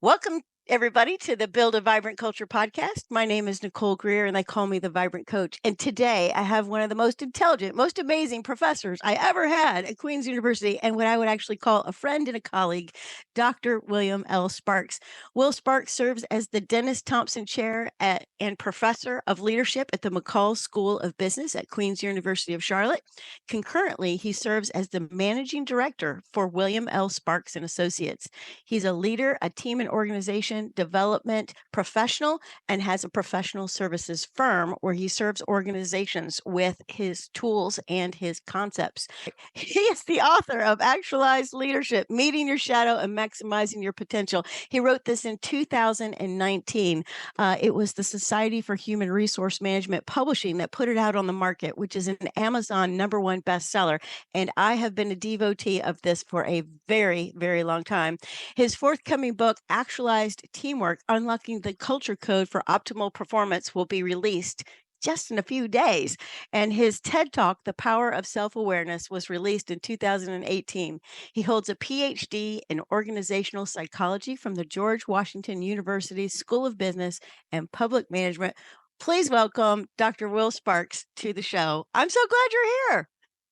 Welcome, everybody, to the Build a Vibrant Culture podcast. My name is Nicole Greer, and they call me the Vibrant Coach. And today I have one of the most intelligent, most amazing professors I ever had at Queen's University, and what I would actually call a friend and a colleague, Dr. William L. Sparks. Will Sparks serves as the Dennis Thompson Chair and Professor of Leadership at the McCall School of Business at Queen's University of Charlotte. Concurrently, he serves as the Managing Director for William L. Sparks and Associates. He's a leader, a team and organization development professional, and has a professional services firm where he serves organizations with his tools and his concepts. He is the author of Actualized Leadership, Meeting Your Shadow and Maximizing Your Potential. He wrote this in 2019. It was the Society for Human Resource Management Publishing that put it out on the market, which is an Amazon #1 bestseller. And I have been a devotee of this for a very, very long time. His forthcoming book, Actualized Teamwork, Unlocking the Culture Code for Optimal Performance, will be released just in a few days. And his TED Talk, The Power of Self-Awareness, was released in 2018. He holds a PhD in organizational psychology from the George Washington University School of Business and Public Management. Please welcome Dr. Will Sparks to the show. I'm so glad you're here.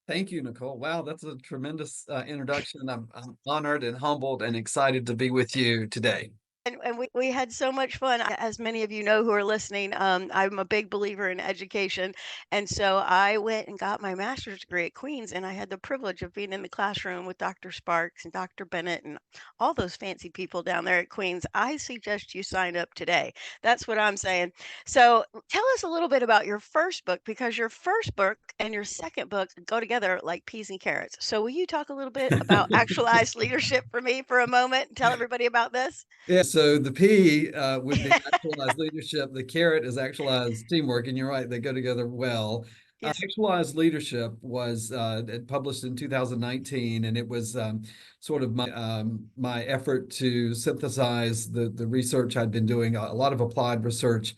Thank you, Nicole. Wow, that's a tremendous introduction. I'm honored and humbled and excited to be with you today. And we had so much fun. As many of you know who are listening, I'm a big believer in education. And so I went and got my master's degree at Queen's, and I had the privilege of being in the classroom with Dr. Sparks and Dr. Bennett and all those fancy people down there at Queen's. I suggest you sign up today. That's what I'm saying. So tell us a little bit about your first book, because your first book and your second book go together like peas and carrots. So will you talk a little bit about actualized leadership for me for a moment and tell everybody about this? Yeah, so the P would be actualized leadership. The carrot is actualized teamwork, and you're right, they go together well. Yes. Actualized leadership was published in 2019, and it was sort of my effort to synthesize the research I'd been doing, a lot of applied research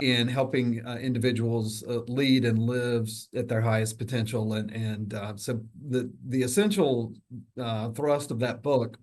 in helping individuals lead and live at their highest potential. So the essential thrust of that book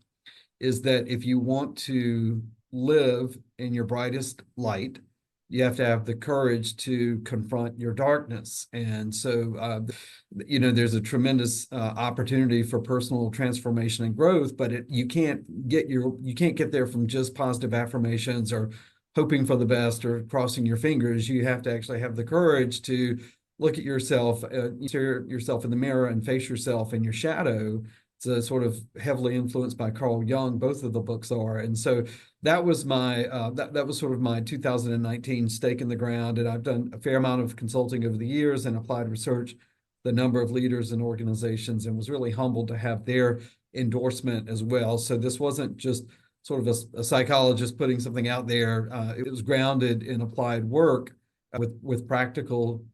is that if you want to live in your brightest light, you have to have the courage to confront your darkness. And so, there's a tremendous opportunity for personal transformation and growth, but you can't get there from just positive affirmations or hoping for the best or crossing your fingers. You have to actually have the courage to look at yourself, stare yourself in the mirror and face yourself in your shadow. It's sort of heavily influenced by Carl Jung. Both of the books are, and so that was my that was sort of my 2019 stake in the ground. And I've done a fair amount of consulting over the years and applied research, the number of leaders and organizations, and was really humbled to have their endorsement as well. So this wasn't just sort of a psychologist putting something out there. It was grounded in applied work with practical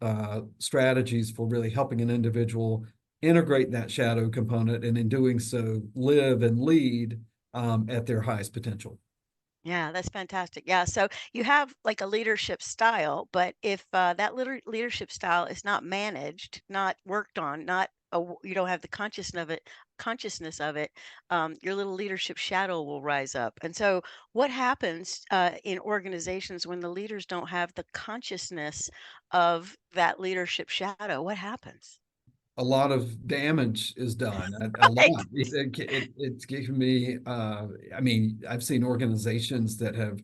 strategies for really helping an individual integrate that shadow component, and in doing so, live and lead at their highest potential. Yeah, that's fantastic. Yeah, so you have like a leadership style, but if that leadership style is not managed, not worked on, not you don't have the consciousness of it, your little leadership shadow will rise up. And so, what happens in organizations when the leaders don't have the consciousness of that leadership shadow? What happens? A lot of damage is done. A Right. lot. It's given me. I mean, I've seen organizations that have,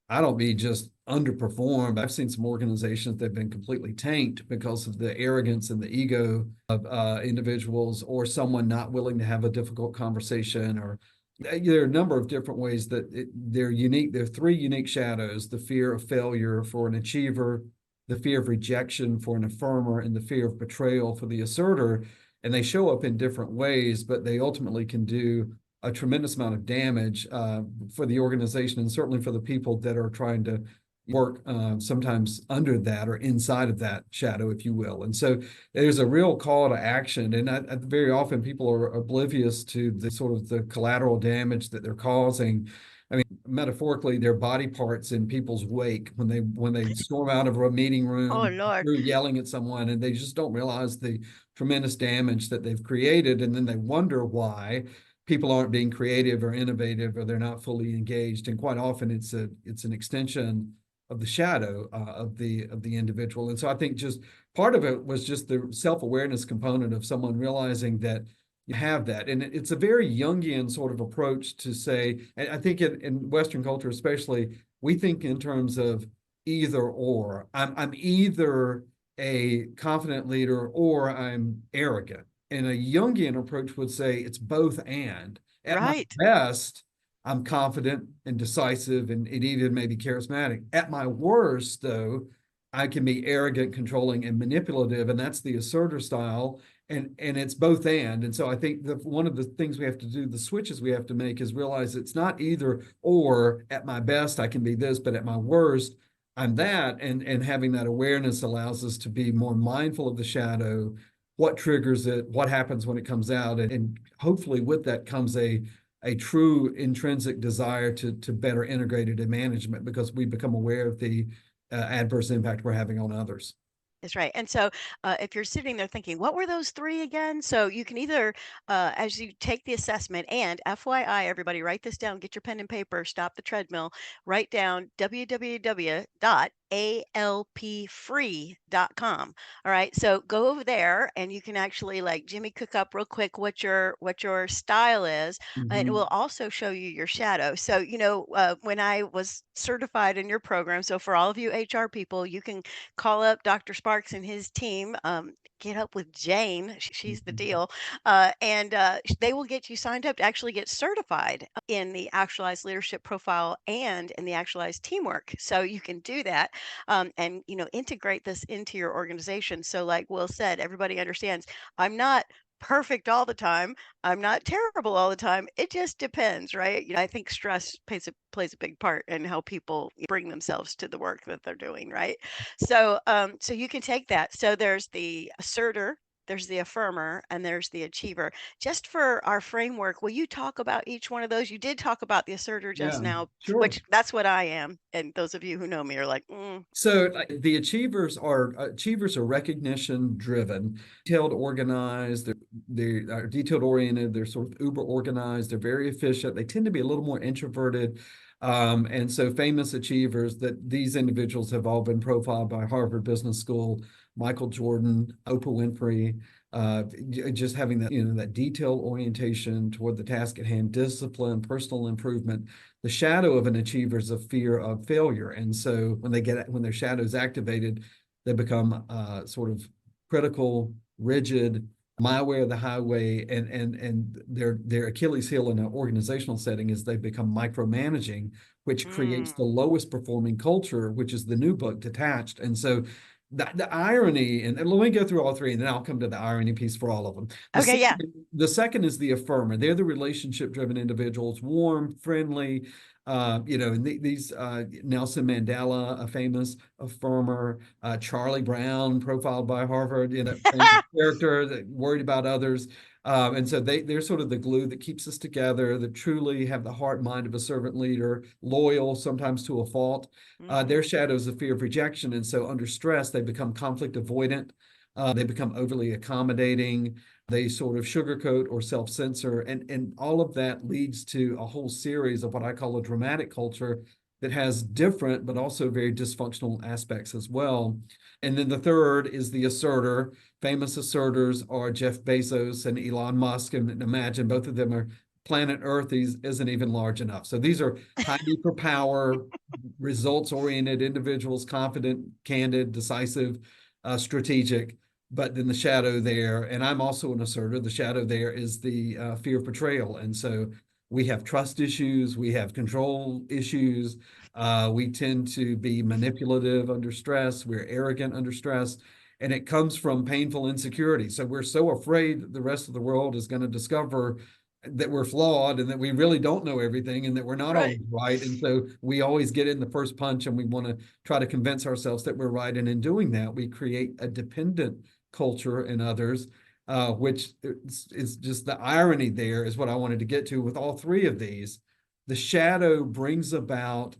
I don't mean just underperformed. I've seen some organizations that have been completely tanked because of the arrogance and the ego of individuals, or someone not willing to have a difficult conversation. Or there are a number of different ways that they're unique. There are three unique shadows: the fear of failure for an achiever, the fear of rejection for an affirmer, and the fear of betrayal for the asserter. And they show up in different ways, but they ultimately can do a tremendous amount of damage for the organization, and certainly for the people that are trying to work sometimes under that or inside of that shadow, if you will. And so there's a real call to action. And very often people are oblivious to the sort of the collateral damage that they're causing. I mean, metaphorically, their body parts in people's wake when they storm out of a meeting Oh, room Lord. through yelling at someone, and they just don't realize the tremendous damage that they've created. And then they wonder why. people aren't being creative or innovative, or they're not fully engaged. And quite often it's an extension of the shadow of the individual. And so I think just part of it was just the self-awareness component of someone realizing that you have that. And it's a very Jungian sort of approach to say, and I think in Western culture especially, we think in terms of either or. I'm either a confident leader or I'm arrogant. And a Jungian approach would say it's both and. At my Right. best, I'm confident and decisive and even maybe charismatic. At my worst, though, I can be arrogant, controlling, and manipulative, and that's the asserter style. And it's both and. And so I think that one of the things we have to do, the switches we have to make, is realize it's not either or. At my best, I can be this, but at my worst, I'm that. And having that awareness allows us to be more mindful of the shadow, what triggers it, what happens when it comes out, and hopefully with that comes a true intrinsic desire to better integrate it in management, because we become aware of the adverse impact we're having on others. That's right. And so, if you're sitting there thinking, what were those three again? So you can either, as you take the assessment, and FYI, everybody, write this down, get your pen and paper, stop the treadmill, write down www.alpfree.com. All right. So go over there and you can actually like Jimmy cook up real quick what your style is. And it will Mhm. also show you your shadow. So, when I was certified in your program, so for all of you HR people, you can call up Dr. Sparks and his team. Get up with Jane. She's the Mhm. deal. They will get you signed up to actually get certified in the actualized leadership profile and in the actualized teamwork. So you can do that, and integrate this into your organization. So, like Will said, everybody understands I'm not perfect all the time. I'm not terrible all the time. It just depends, right? I think stress plays a big part in how people bring themselves to the work that they're doing, right? So you can take that. So there's the asserter, there's the affirmer, and there's the achiever. Just for our framework, will you talk about each one of those? You did talk about the asserter just Yeah, now, sure. which that's what I am. And those of you who know me are like, mm, So the achievers are recognition driven, detailed organized, they are detailed oriented, they're sort of uber organized, they're very efficient. They tend to be a little more introverted. And so famous achievers, that these individuals have all been profiled by Harvard Business School, Michael Jordan, Oprah Winfrey, just having that detailed orientation toward the task at hand, discipline, personal improvement. The shadow of an achiever is a fear of failure. And so when their shadow is activated, they become sort of critical, rigid, my way or the highway. And their Achilles heel in an organizational setting is they become micromanaging, which creates mm. the lowest performing culture, which is the new book, Detached. And so the irony, and let me go through all three, and then I'll come to the irony piece for all of them. Okay, yeah. The second is the affirmer. They're the relationship driven individuals, warm, friendly. These Nelson Mandela, a famous affirmer, Charlie Brown, profiled by Harvard, character that worried about others. And so they're sort of the glue that keeps us together, that truly have the heart and mind of a servant leader, loyal, sometimes to a fault. Their Hmm. shadow is a fear of rejection. And so under stress, they become conflict avoidant. They become overly accommodating. They sort of sugarcoat or self-censor. And all of that leads to a whole series of what I call a dramatic culture that has different but also very dysfunctional aspects as well. And then the third is the asserter. Famous asserters are Jeff Bezos and Elon Musk. And imagine both of them are planet Earth isn't even large enough. So these are highly for power, results oriented individuals, confident, candid, decisive, strategic. But then the shadow there, and I'm also an asserter, the shadow there is the fear of betrayal. And so we have trust issues, we have control issues, we tend to be manipulative under stress, we're arrogant under stress, and it comes from painful insecurity. So we're so afraid that the rest of the world is going to discover that we're flawed and that we really don't know everything and that we're not Right. always right. And so we always get in the first punch and we want to try to convince ourselves that we're right. And in doing that, we create a dependent culture in others, which is just the irony there is what I wanted to get to with all three of these. The shadow brings about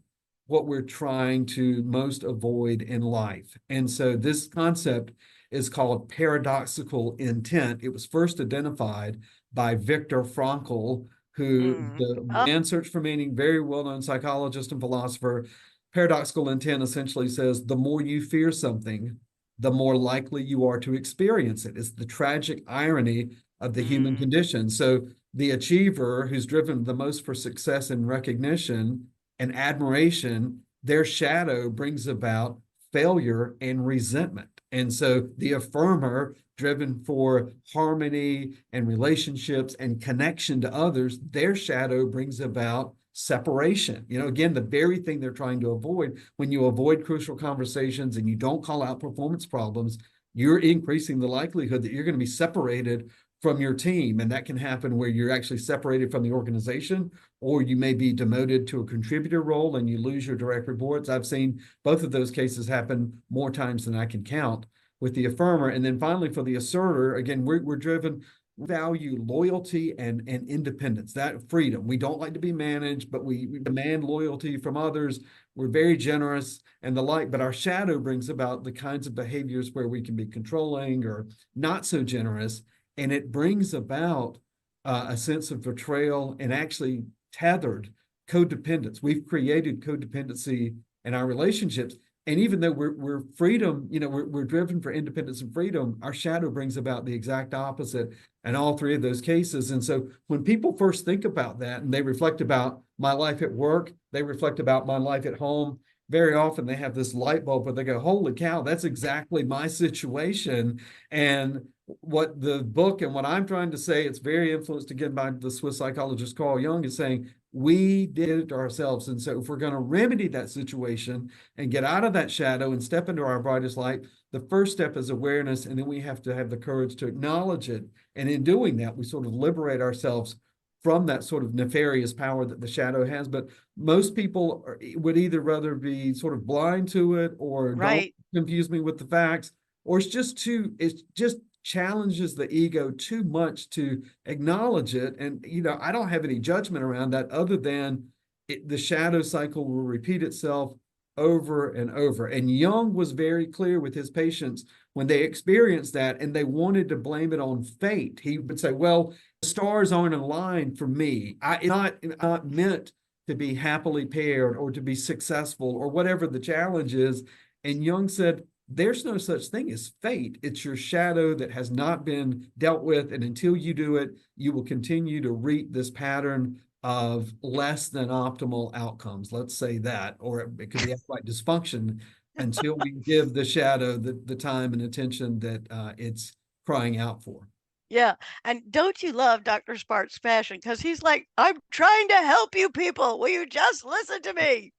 what we're trying to most avoid in life. And so this concept is called paradoxical intent. It was first identified by Viktor Frankl who Mm. the Oh, Man Search for Meaning, very well-known psychologist and philosopher. Paradoxical intent essentially says the more you fear something, the more likely you are to experience it. It's the tragic irony of the human mm. condition. So the achiever who's driven the most for success and recognition and admiration, their shadow brings about failure and resentment. And so the affirmer, driven for harmony and relationships and connection to others, their shadow brings about separation. Again, the very thing they're trying to avoid. When you avoid crucial conversations and you don't call out performance problems, you're increasing the likelihood that you're going to be separated from your team. And that can happen where you're actually separated from the organization, or you may be demoted to a contributor role and you lose your direct reports. I've seen both of those cases happen more times than I can count with the affirmer. And then finally, for the asserter, again, we're driven, value loyalty and independence, that freedom. We don't like to be managed, but we demand loyalty from others. We're very generous and the like, but our shadow brings about the kinds of behaviors where we can be controlling or not so generous. And it brings about a sense of betrayal and actually tethered codependence. We've created codependency in our relationships. And even though we're freedom, we're driven for independence and freedom, our shadow brings about the exact opposite in all three of those cases. And so when people first think about that and they reflect about my life at work, they reflect about my life at home, very often they have this light bulb where they go, holy cow, that's exactly my situation. And what the book and what I'm trying to say, it's very influenced again by the Swiss psychologist Carl Jung, is saying we did it to ourselves. And so if we're going to remedy that situation and get out of that shadow and step into our brightest light, the first step is awareness. And then we have to have the courage to acknowledge it. And in doing that, we sort of liberate ourselves from that sort of nefarious power that the shadow has. But most people would either rather be sort of blind to it or don't Right. confuse me with the facts, or it's just challenges the ego too much to acknowledge it. And, I don't have any judgment around that other than the shadow cycle will repeat itself over and over. And Jung was very clear with his patients when they experienced that and they wanted to blame it on fate. He would say, well, the stars aren't aligned for me. It's not meant to be happily paired or to be successful or whatever the challenge is. And Jung said, there's no such thing as fate. It's your shadow that has not been dealt with. And until you do it, you will continue to reap this pattern of less than optimal outcomes. Let's say that, or it could be outright dysfunction until we give the shadow the time and attention that it's crying out for. Yeah, and don't you love Dr. Sparks' passion? Because he's like, "I'm trying to help you people. Will you just listen to me?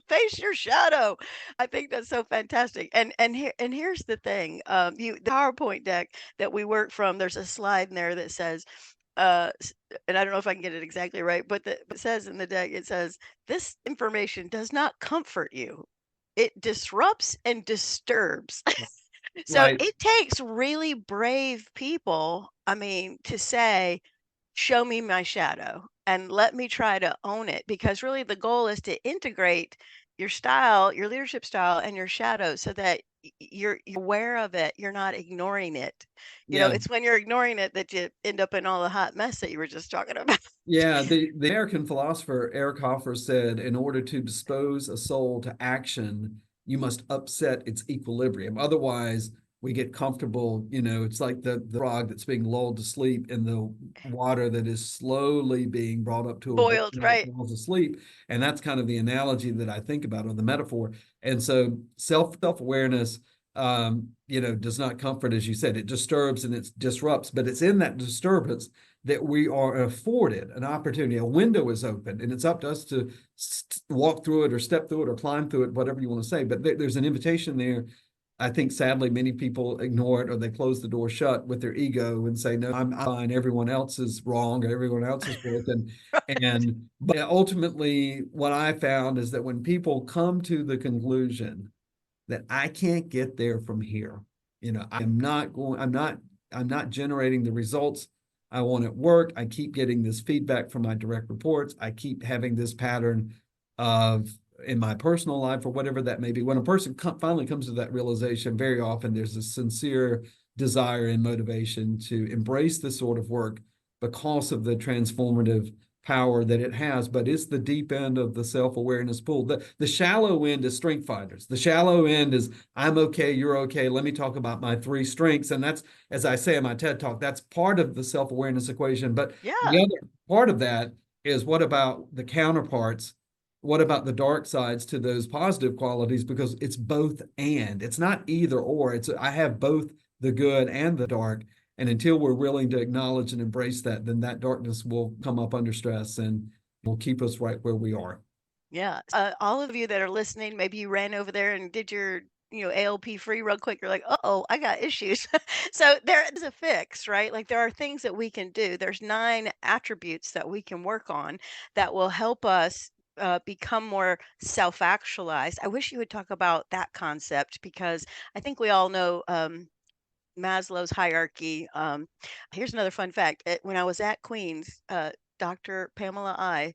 Face your shadow." I think that's so fantastic. And here's the thing, the PowerPoint deck that we work from, there's a slide in there that says, and I don't know if I can get it exactly right, but it says in the deck, it says, "This information does not comfort you. It disrupts and disturbs." So Right. it takes really brave people, I mean, to say, show me my shadow and let me try to own it. Because really the goal is to integrate your style, your leadership style, and your shadow so that you're aware of it. You're not ignoring it. Yeah. It's when you're ignoring it that you end up in all the hot mess that you were just talking about. Yeah, the American philosopher Eric Hoffer said, in order to dispose a soul to action, you must upset its equilibrium. Otherwise, we get comfortable. It's like the frog that's being lulled to sleep in the water that is slowly being brought up to a boil Boiled, and it right? falls asleep. And that's kind of the analogy that I think about, or the metaphor. And so self-awareness, does not comfort, as you said. It disturbs and it disrupts, but it's in that disturbance that we are afforded an opportunity. A window is open, and it's up to us to walk through it or step through it or climb through it, whatever you want to say. But there's an invitation there. I think sadly many people ignore it, or they close the door shut with their ego and say, no, I'm fine. Everyone else is wrong, or everyone else is broken. But ultimately what I found is that when people come to the conclusion that I can't get there from here, I'm not generating the results I want at work. I keep getting this feedback from my direct reports. I keep having this pattern of in my personal life or whatever that may be. When a person finally comes to that realization, very often there's a sincere desire and motivation to embrace this sort of work because of the transformative power that it has, but it's the deep end of the self-awareness pool. The shallow end is strength fighters. The shallow end is I'm okay, you're okay. Let me talk about my three strengths. And that's, as I say in my TED talk, that's part of the self-awareness equation. But the Yeah. other part of that is what about the counterparts? What about the dark sides to those positive qualities? Because it's both and it's not either or. It's I have both the good and the dark. And until we're willing to acknowledge and embrace that, then that darkness will come up under stress and will keep us right where we are. Yeah. All of you that are listening, maybe you ran over there and did your, ALP free real quick. You're like, oh, I got issues. So there is a fix, right? Like there are things that we can do. There's 9 attributes that we can work on that will help us become more self-actualized. I wish you would talk about that concept because I think we all know Maslow's hierarchy. Here's another fun fact. When I was at Queens, Dr. Pamela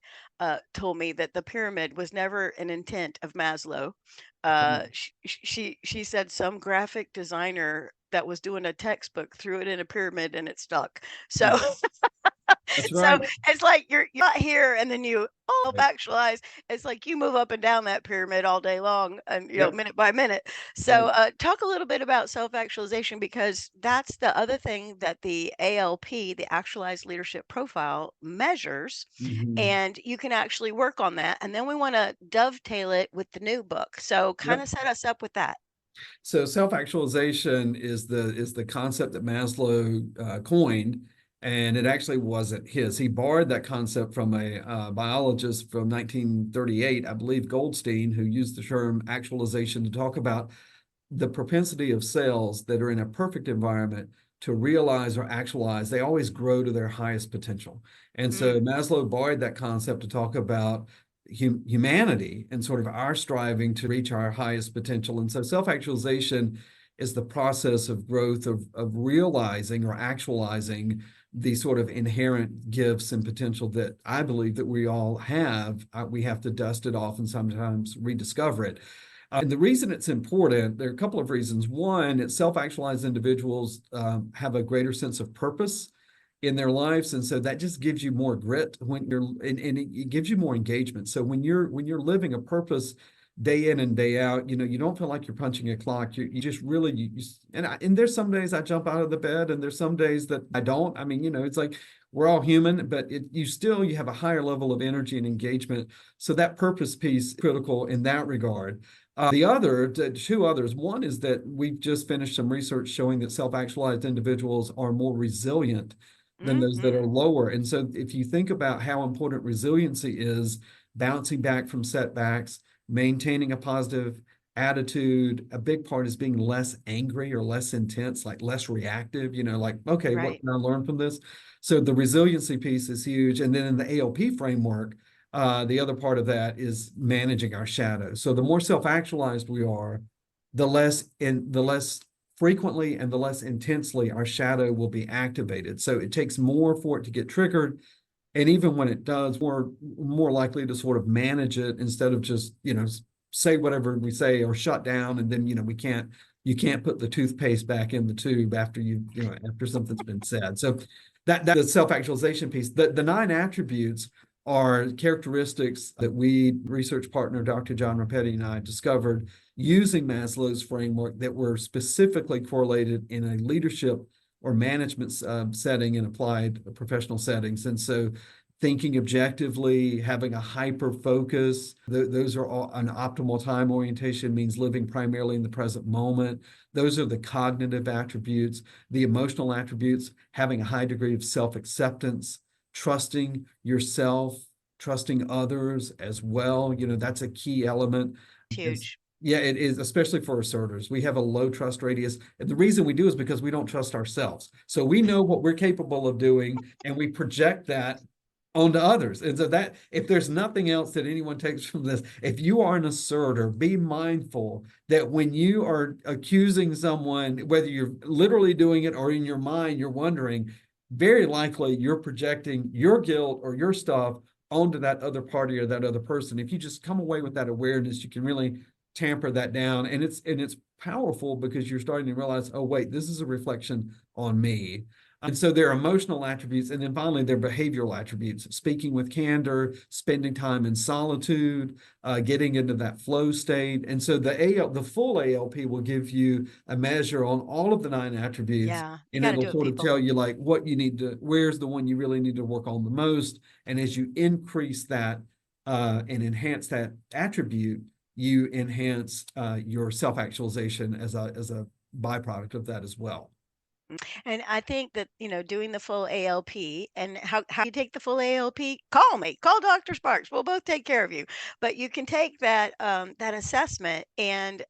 told me that the pyramid was never an intent of Maslow. She said some graphic designer that was doing a textbook threw it in a pyramid and it stuck. So Yeah, that's so right. it's like you're not here and then you Right. self-actualize. It's like you move up and down that pyramid all day long and Yep. minute by minute. So Right. talk a little bit about self-actualization because that's the other thing that the ALP, the actualized leadership profile, measures. Mhm. And you can actually work on that. And then we want to dovetail it with the new book. So kind Yep. of set us up with that. So self-actualization is the concept that Maslow coined, and it actually wasn't his. He borrowed that concept from a biologist from 1938, I believe Goldstein, who used the term actualization to talk about the propensity of cells that are in a perfect environment to realize or actualize, they always grow to their highest potential. And so Mm, Maslow borrowed that concept to talk about humanity and sort of our striving to reach our highest potential. And so self-actualization is the process of growth of realizing or actualizing the sort of inherent gifts and potential that I believe that we all have. We have to dust it off and sometimes rediscover it. And the reason it's important, there are a couple of reasons. One, it's self-actualized individuals have a greater sense of purpose in their lives, and so that just gives you more grit when you're, and it gives you more engagement. So when you're living a purpose day in and day out, you don't feel like you're punching a clock. You just really and there's some days I jump out of the bed, and there's some days that I don't. I mean, it's like we're all human, but you have a higher level of energy and engagement. So that purpose piece is critical in that regard. Two others. One is that we've just finished some research showing that self-actualized individuals are more resilient than those that are hmm lower. And so if you think about how important resiliency is, bouncing back from setbacks, maintaining a positive attitude, a big part is being less angry or less intense, like less reactive, like, okay, what Right. can I learn from this? So the resiliency piece is huge. And then in the ALP framework, the other part of that is managing our shadows. So the more self-actualized we are, the less frequently and the less intensely our shadow will be activated. So it takes more for it to get triggered. And even when it does, we're more likely to sort of manage it instead of just, say whatever we say or shut down. And then, you can't put the toothpaste back in the tube after after something's been said. So that the self-actualization piece, the 9 attributes are characteristics that we research partner Dr. John Rapetti and I discovered using Maslow's framework that were specifically correlated in a leadership or management setting in applied professional settings. And so thinking objectively, having a hyper focus, those are all an optimal time orientation means living primarily in the present moment. Those are the cognitive attributes, the emotional attributes, having a high degree of self-acceptance, trusting yourself, trusting others as well. That's a key element. It's It's, huge. yeah, it is, especially for asserters. We have a low trust radius. And the reason we do is because we don't trust ourselves. So we know what we're capable of doing, and we project that onto others. And so that if there's nothing else that anyone takes from this, if you are an asserter, be mindful that when you are accusing someone, whether you're literally doing it or in your mind, you're wondering, very likely you're projecting your guilt or your stuff onto that other party or that other person. If you just come away with that awareness, you can really tamper that down. And it's powerful because you're starting to realize, oh, wait, this is a reflection on me. And so there are emotional attributes, and then finally there are behavioral attributes: speaking with candor, spending time in solitude, getting into that flow state. And so the full ALP will give you a measure on all of the 9 attributes, Yeah, you and got to it'll do it, sort of people. tell you like what you need to, where's the one you really need to work on the most. And as you increase that and enhance that attribute, you enhance your self-actualization as a byproduct of that as well. And I think that, doing the full ALP, and how you take the full ALP, call me, call Dr. Sparks. We'll both take care of you. But you can take that assessment, and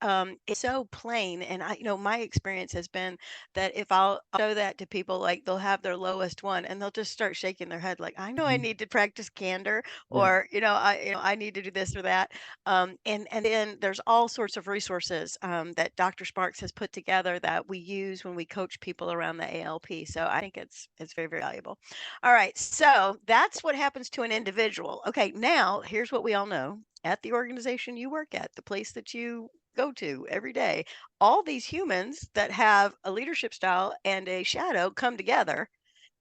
it's so plain. And my experience has been that if I'll show that to people, like they'll have their lowest one and they'll just start shaking their head like, I know I Mhm. need to practice candor, Yeah. or I need to do this or that. And then there's all sorts of resources that Dr. Sparks has put together that we use when we coach people around the ALP. So I think it's very, very valuable. All right, so that's what happens to an individual. Okay, now here's what we all know: at the organization you work at, the place that you go to every day, all these humans that have a leadership style and a shadow come together,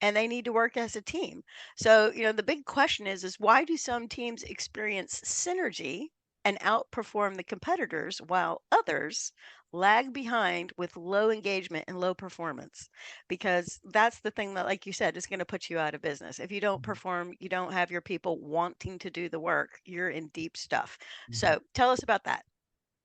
and they need to work as a team. So, the big question is why do some teams experience synergy and outperform the competitors while others lag behind with low engagement and low performance? Because that's the thing that, like you said, is going to put you out of business. If you don't perform, you don't have your people wanting to do the work, you're in deep stuff. Mhm. So, tell us about that.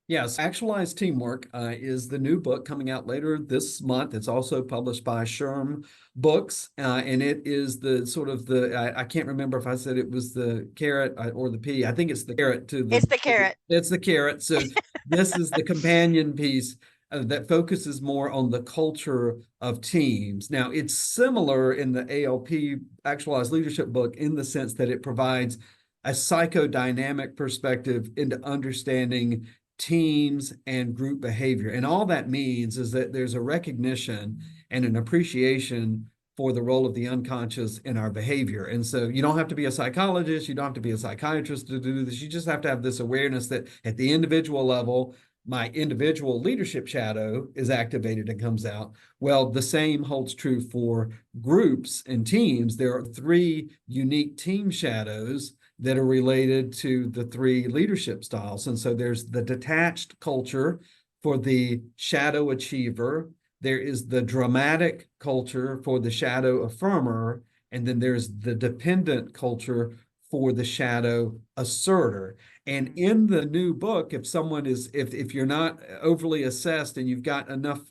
Yes, Actualized Teamwork is the new book coming out later this month. It's also published by Sherm Books, and it is the sort of I can't remember if I said it was the carrot or the pea. I think it's the carrot to It's the carrot. it's the carrot. So this is the companion piece that focuses more on the culture of teams. Now, it's similar in the ALP Actualized Leadership book in the sense that it provides a psychodynamic perspective into understanding teams and group behavior. And all that means is that there's a recognition and an appreciation for the role of the unconscious in our behavior. And so you don't have to be a psychologist, you don't have to be a psychiatrist to do this. You just have to have this awareness that at the individual level, my individual leadership shadow is activated and comes out. Well, the same holds true for groups and teams. There are 3 unique team shadows that are related to the 3 leadership styles. And so there's the detached culture for the shadow achiever, there is the dramatic culture for the shadow affirmer, and then there's the dependent culture for the shadow asserter. And Mm. in the new book, if someone is, if you're not overly assessed and you've got enough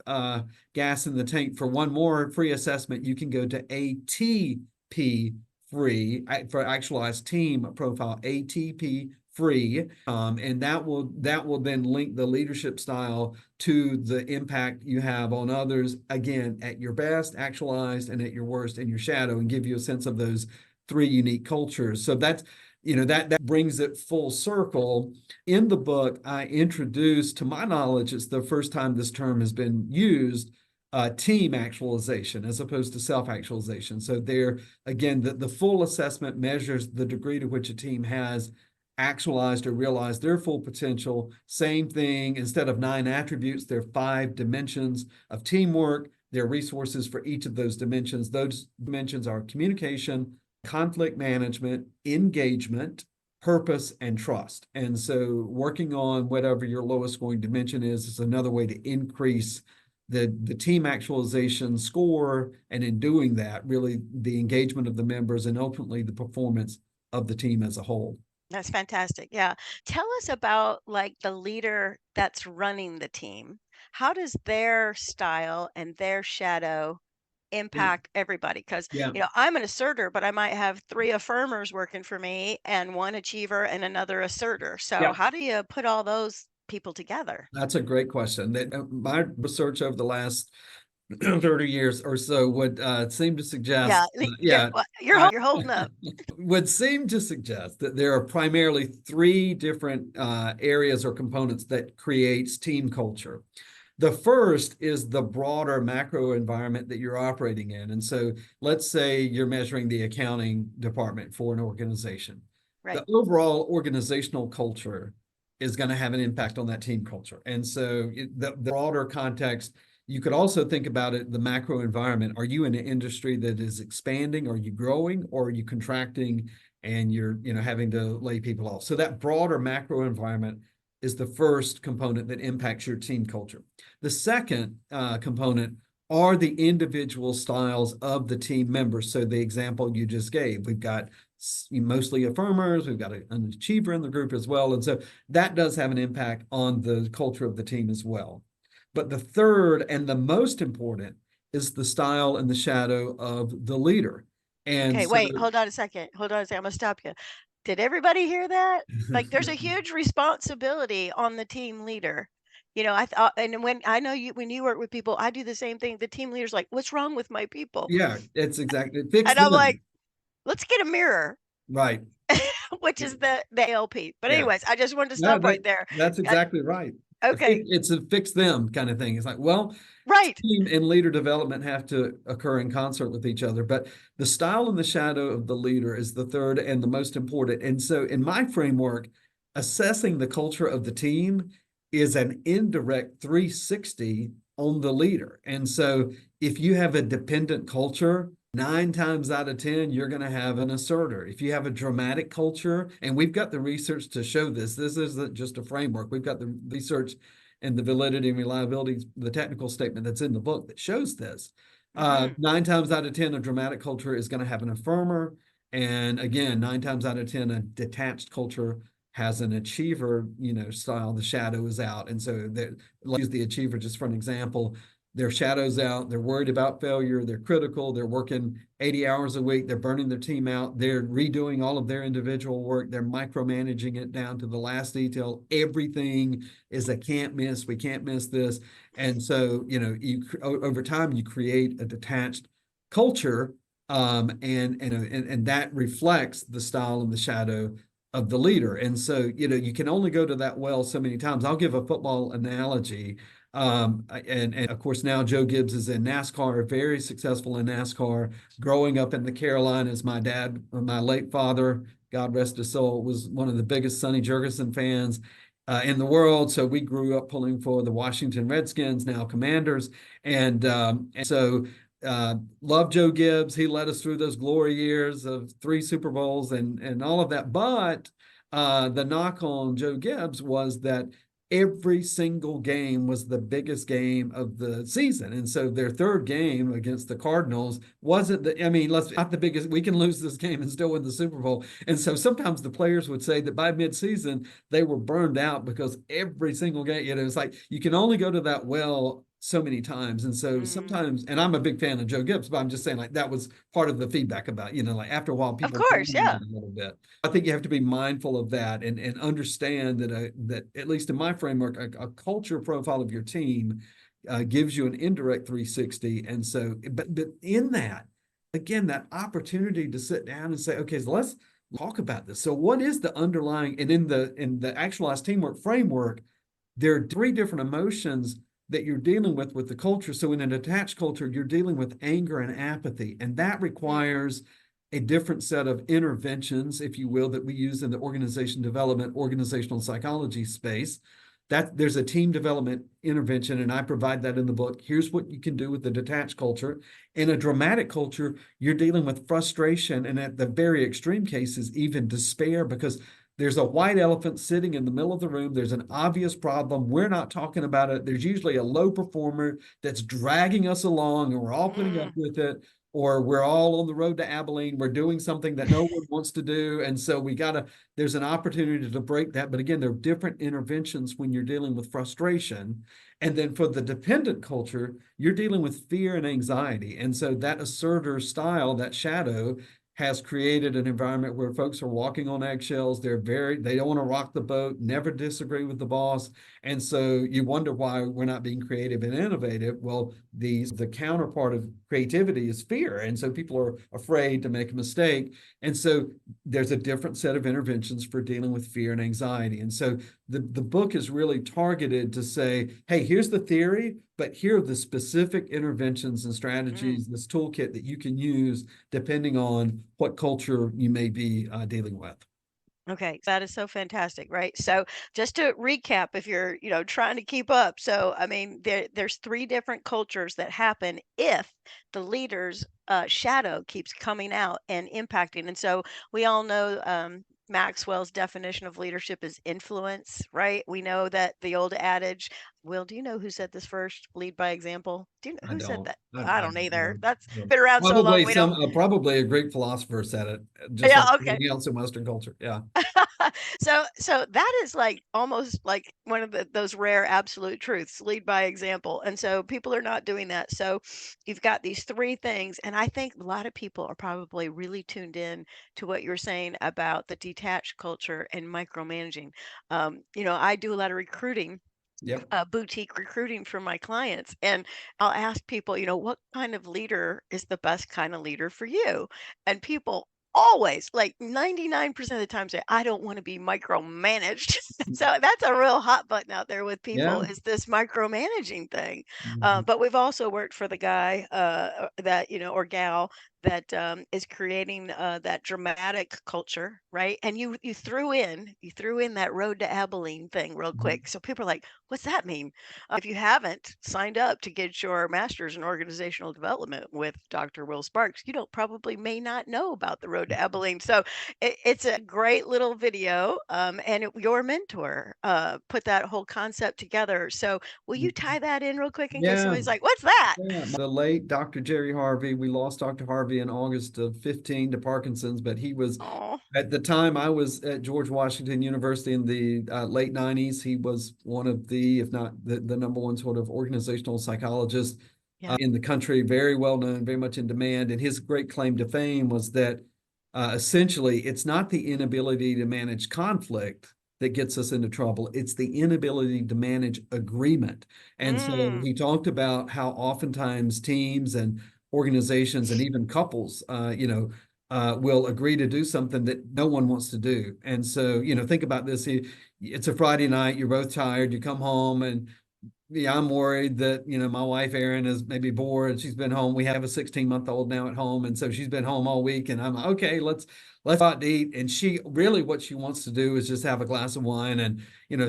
gas in the tank for one more free assessment, you can go to ATP free for Actualized Team Profile, ATP free, and that will then link the leadership style to the impact you have on others, again at your best actualized and at your worst in your shadow, and give you a sense of those 3 unique cultures. So that's that brings it full circle. In the book, I introduced, to my knowledge, it's the first time this term has been used, team actualization as opposed to self-actualization. So there, again, the full assessment measures the degree to which a team has actualized or realized their full potential. Same thing, instead of 9 attributes, there are 5 dimensions of teamwork. There are resources for each of those dimensions. Those dimensions are communication, conflict management, engagement, purpose, and trust. And so working on whatever your lowest scoring dimension is another way to increase the team actualization score, and in doing that, really the engagement of the members and ultimately the performance of the team as a whole. That's fantastic. Yeah. Tell us about like the leader that's running the team. How does their style and their shadow Yeah, impact everybody? Because, yeah, I'm an asserter, but I might have 3 affirmers working for me and one achiever and another asserter. So, yeah. how do you put all those people together? That's a great question. That my research over the last 30 years or so would seem to Yeah. suggest, You're, yeah, well, I you're holding up. would seem to suggest that there are primarily 3 different areas or components that creates team culture. The first is the broader macro environment that you're operating in. And so let's say you're measuring the accounting department for an organization. Right. The overall organizational culture is going to have an impact on that team culture. And so the broader context You could also think about it, the macro environment. Are you in an industry that is expanding? Are you growing, or are you contracting and you're, having to lay people off? So that broader macro environment is the first component that impacts your team culture. The second component are the individual styles of the team members. So the example you just gave, we've got mostly affirmers, we've got an achiever in the group as well. And so that does have an impact on the culture of the team as well. But the third and the most important is the style and the shadow of the leader. And Okay, so, wait, hold on a second. Hold on a second. I'm gonna stop you. Did everybody hear that? Like, there's a huge responsibility on the team leader. I thought, and when I know you, when you work with people, I do the same thing. The team leader's like, "What's wrong with my people?" yeah, it's exactly fix And I'm like, them. "Let's get a mirror," Right. which is the ALP. But Yeah. anyways, I just wanted to No, stop right there. that's I, exactly right. okay, It's a fix them kind of thing. It's like, well, right. team and leader development have to occur in concert with each other, but the style and the shadow of the leader is the third and the most important. And so, in my framework, assessing the culture of the team is an indirect 360 on the leader. And so, if you have a dependent culture, 9 times out of 10, you're going to have an asserter. If you have a dramatic culture, and we've got the research to show this isn't just a framework. We've got the research and the validity and reliability, the technical statement that's in the book that shows this. Hmm. 9 times out of 10, a dramatic culture is going to have an affirmer. And again, 9 times out of 10, a detached culture has an achiever, style. The shadow is out. And so let's use the achiever just for an example. Their shadow's out. They're worried about failure. They're critical. They're working 80 hours a week. They're burning their team out. They're redoing all of their individual work. They're micromanaging it down to the last detail. Everything is a can't miss. We can't miss this. And so, over time, you create a detached culture. And that reflects the style and the shadow of the leader. And so, you can only go to that well so many times. I'll give a football analogy. And of course, now Joe Gibbs is in NASCAR, very successful in NASCAR. Growing up in the Carolinas, my dad, my late father, God rest his soul, was one of the biggest Sonny Jurgensen fans in the world. So we grew up pulling for the Washington Redskins, now Commanders. And so love Joe Gibbs. He led us through those glory years of 3 Super Bowls and all of that. But the knock on Joe Gibbs was that every single game was the biggest game of the season. And so their third game against the Cardinals wasn't let's not the biggest. We can lose this game and still win the Super Bowl. And so sometimes the players would say that by midseason, they were burned out because every single game, it's like you can only go to that well so many times. And so Mm, sometimes, and I'm a big fan of Joe Gibbs, but I'm just saying like that was part of the feedback about, like after a while, of people course, yeah. a little bit. I think you have to be mindful of that and understand that at least in my framework, a culture profile of your team gives you an indirect 360. And so, but in that, again, that opportunity to sit down and say, okay, so let's talk about this. So what is the underlying, and in the actualized teamwork framework, there are 3 different emotions that you're dealing with the culture. So in an attached culture, you're dealing with anger and apathy, and that Mm, requires a different set of interventions, if you will, that we use in the organization development, organizational psychology space. That there's a team development intervention, and I provide that in the book. Here's what you can do with the detached culture. In a dramatic culture, you're dealing with frustration, and at the very extreme cases, even despair, because there's a white elephant sitting in the middle of the room. There's an obvious problem. We're not talking about it. There's usually a low performer that's dragging us along, and we're all putting up mm. with it, or we're all on the road to Abilene. We're doing something that no one wants to do. And so there's an opportunity to break that. But again, there are different interventions when you're dealing with frustration. And then for the dependent culture, you're dealing with fear and anxiety. And so that asserter style, that shadow, has created an environment where folks are walking on eggshells. They don't want to rock the boat, never disagree with the boss. And so you wonder why we're not being creative and innovative. Well, the counterpart of creativity is fear. And so people are afraid to make a mistake. And so there's a different set of interventions for dealing with fear and anxiety. And so the book is really targeted to say, hey, here's the theory, but here are the specific interventions and Mm. strategies, this toolkit that you can use depending on what culture you may be dealing with. Okay, that is so fantastic, right? So just to recap, if you're, trying to keep up. So I mean, there's three different cultures that happen if the leader's shadow keeps coming out and impacting. And so we all know Maxwell's definition of leadership is influence, right? We know that the old adage, Will, do you know who said this first? Lead by example. Do you know I who said don't. that? I I don't don't either. know. That's No. been around so long. Probably We don't. probably a Greek philosopher said it, just like Yeah. Okay. everything else in Western culture. Yeah. So that is like almost like one of those rare absolute truths, lead by example. And so people are not doing that. So you've got these three things, and I think a lot of people are probably really tuned in to what you're saying about the detached culture and micromanaging. I do a lot of recruiting, Yep. boutique recruiting for my clients. And I'll ask people, what kind of leader is the best kind of leader for you? And people always, like 99% of the time, say, I don't want to be micromanaged. So that's a real hot button out there with people, Yeah. is this micromanaging thing. Mhm. But we've also worked for the guy that, or gal that is creating that dramatic culture, right? And you threw in that road to Abilene thing real Mhm. quick. So people are like, what's that mean? If you haven't signed up to get your master's in organizational development with Dr. Will Sparks, you don't probably may not know about the road to Abilene. So it's a great little video, and your mentor put that whole concept together. So will you tie that in real quick in case Yeah. somebody's like, "What's that?" Yeah, the late Dr. Jerry Harvey. We lost Dr. Harvey in August of 15 to Parkinson's, but he was Oh, at the time I was at George Washington University in the late 90s. He was one of the, if not the number one sort of organizational psychologist yeah. in the country, very well known, very much in demand. And his great claim to fame was that essentially it's not the inability to manage conflict that gets us into trouble, it's the inability to manage agreement. And so Mm, he talked about how oftentimes teams and organizations and even couples, will agree to do something that no one wants to do. And so, think about this. It's a Friday night, you're both tired, you come home and yeah, I'm worried that, my wife Erin is maybe bored. She's been home. We have a 16-month-old now at home. And so she's been home all week. And I'm like, okay, let's go out to eat. And she really what she wants to do is just have a glass of wine and,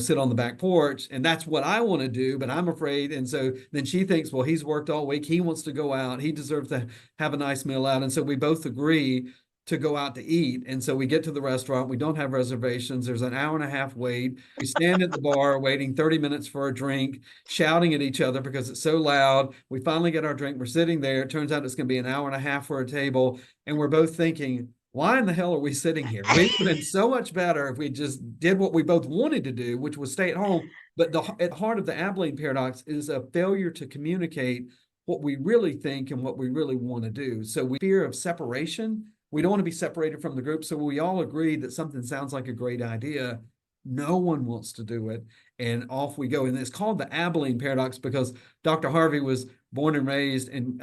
sit on the back porch. And that's what I want to do, but I'm afraid. And so then she thinks, well, he's worked all week. He wants to go out. He deserves to have a nice meal out. And so we both agree to go out to eat. And so we get to the restaurant. We don't have reservations. There's an hour and a half wait. We stand at the bar waiting 30 minutes for a drink, shouting at each other because it's so loud. We finally get our drink. We're sitting there. It turns out it's going to be an hour and a half for a table. And we're both thinking, why in the hell are we sitting here? We would have been so much better if we just did what we both wanted to do, which was stay at home. But at the heart of the Abilene paradox is a failure to communicate what we really think and what we really want to do. So we fear of separation. We don't want to be separated from the group. So we all agree that something sounds like a great idea. No one wants to do it. And off we go. And it's called the Abilene paradox because Dr. Harvey was born and raised in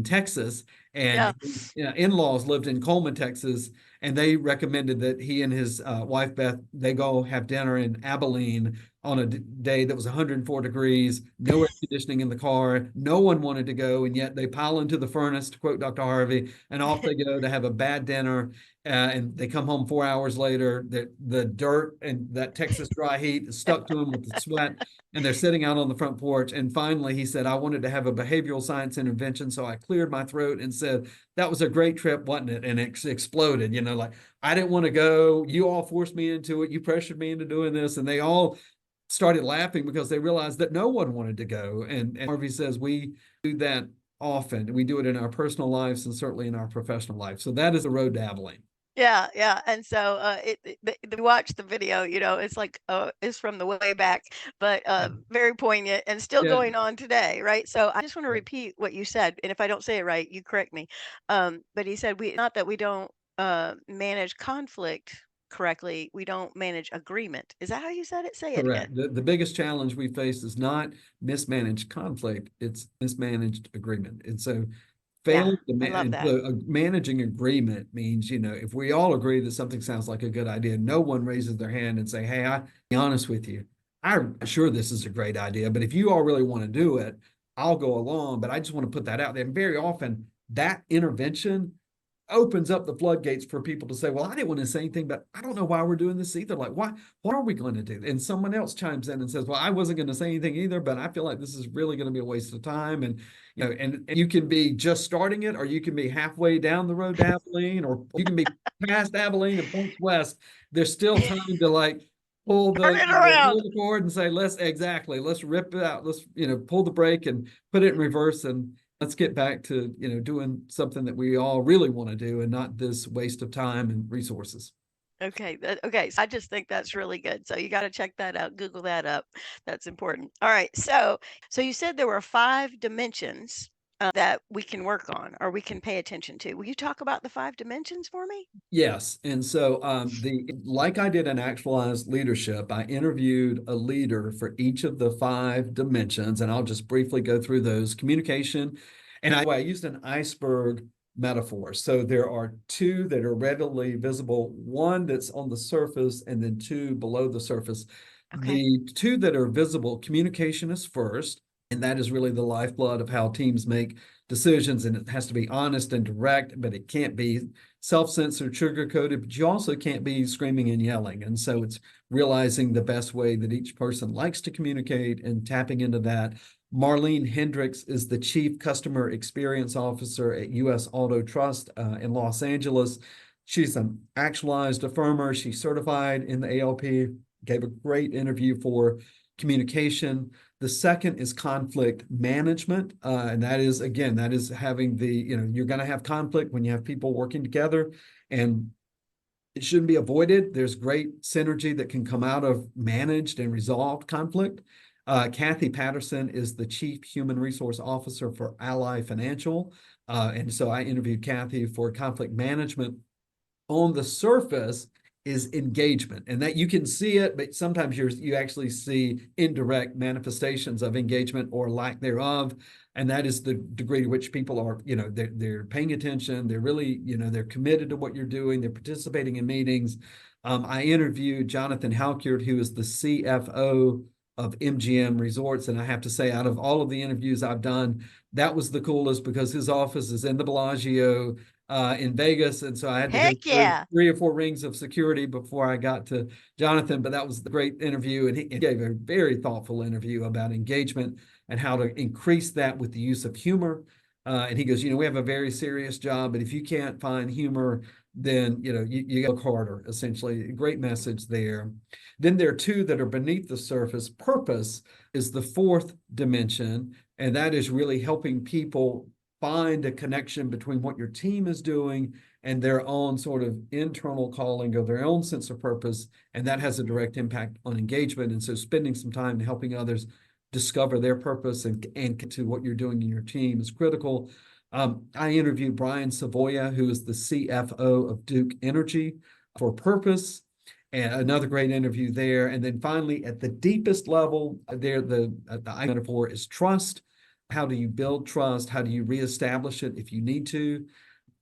Texas, yeah. and his in-laws lived in Coleman, Texas, and they recommended that he and his wife Beth they go have dinner in Abilene on a day that was 104 degrees, no air conditioning in the car. No one wanted to go, and yet they pile into the furnace, to quote Dr. Harvey, and off they go to have a bad dinner. And they come home 4 hours later. The dirt and that Texas dry heat is stuck to them with the sweat, and they're sitting out on the front porch. And finally, he said, I wanted to have a behavioral science intervention. So I cleared my throat and said, that was a great trip, wasn't it? And it exploded, like I didn't want to go. You all forced me into it. You pressured me into doing this. And they all started laughing because they realized that no one wanted to go. And Harvey says we do that often. We do it in our personal lives and certainly in our professional life. So that is the road to Abilene. Yeah, yeah, and so, watch the video, it's like, it's from the way back, but, Yeah. very poignant and still Yeah. going on today, right? So I just wanna Yeah. repeat what you said, and if I don't say it right, you correct me. But he said, "We not that we don't, manage conflict correctly, we don't manage agreement." Is that how you said it? Say it again. Correct. The biggest challenge we face is not mismanaged conflict, it's mismanaged agreement. And so Yeah, failing to I love and that. so managing agreement means, if we all agree that something sounds like a good idea, no one raises their hand and say, hey, I be honest with you, I'm sure this is a great idea, but if you all really want to do it, I'll go along. But I just want to put that out there. And very often that intervention opens up the floodgates for people to say, well, I didn't want to say anything, but I don't know why we're doing this either. Like, why, what are we going to do? And someone else chimes in and says, well, I wasn't going to say anything either, but I feel like this is really going to be a waste of time. And, and you can be just starting it, or you can be halfway down the road to Abilene, or you can be past Abilene and points west. There's still time to like Turn it around. pull the cord and say, let's rip it out. Let's, pull the brake and put it in reverse, and let's get back to, doing something that we all really want to do, and not this waste of time and resources. Okay, okay, so I just think that's really good. So you gotta check that out, Google that up. That's important. All right, so you said there were 5 dimensions, that we can work on or we can pay attention to. Will you talk about the 5 dimensions for me? Yes. And so the like I did in actualized leadership, I interviewed a leader for each of the 5 dimensions, and I'll just briefly go through those. Communication, and I used an iceberg metaphor. So there are 2 that are readily visible, 1 that's on the surface, and then 2 below the surface. Okay. The 2 that are visible, communication is first, and that is really the lifeblood of how teams make decisions. And it has to be honest and direct, but it can't be self-censored, sugar-coated, but you also can't be screaming and yelling. And so it's realizing the best way that each person likes to communicate and tapping into that. Marlene Hendricks is the Chief Customer Experience Officer at U.S. Auto Trust in Los Angeles. She's an actualized affirmer. She's certified in the ALP, gave a great interview for communication. The second is conflict management. And that is, again, that is having the, you're going to have conflict when you have people working together, and it shouldn't be avoided. There's great synergy that can come out of managed and resolved conflict. Kathy Patterson is the Chief Human Resource Officer for Ally Financial. And so I interviewed Kathy for conflict management. On the surface is engagement, and that you can see it, but sometimes you actually see indirect manifestations of engagement or lack thereof. And that is the degree to which people are, they're paying attention. They're really, they're committed to what you're doing. They're participating in meetings. I interviewed Jonathan Halkyard, who is the CFO of MGM Resorts. And I have to say, out of all of the interviews I've done, that was the coolest, because his office is in the Bellagio in Vegas. And so I had to go Heck through yeah. 3 or 4 rings of security before I got to Jonathan. But that was a great interview. And he gave a very thoughtful interview about engagement and how to increase that with the use of humor. And he goes, we have a very serious job, but if you can't find humor, then, you look harder, essentially. Great message there. Then there are 2 that are beneath the surface. Purpose is the 4th dimension, and that is really helping people find a connection between what your team is doing and their own sort of internal calling of their own sense of purpose. And that has a direct impact on engagement. And so spending some time helping others discover their purpose and get to what you're doing in your team is critical. I interviewed Brian Savoya, who is the CFO of Duke Energy, for purpose, and another great interview there. And then finally, at the deepest level, there the metaphor is trust. How do you build trust? How do you reestablish it if you need to?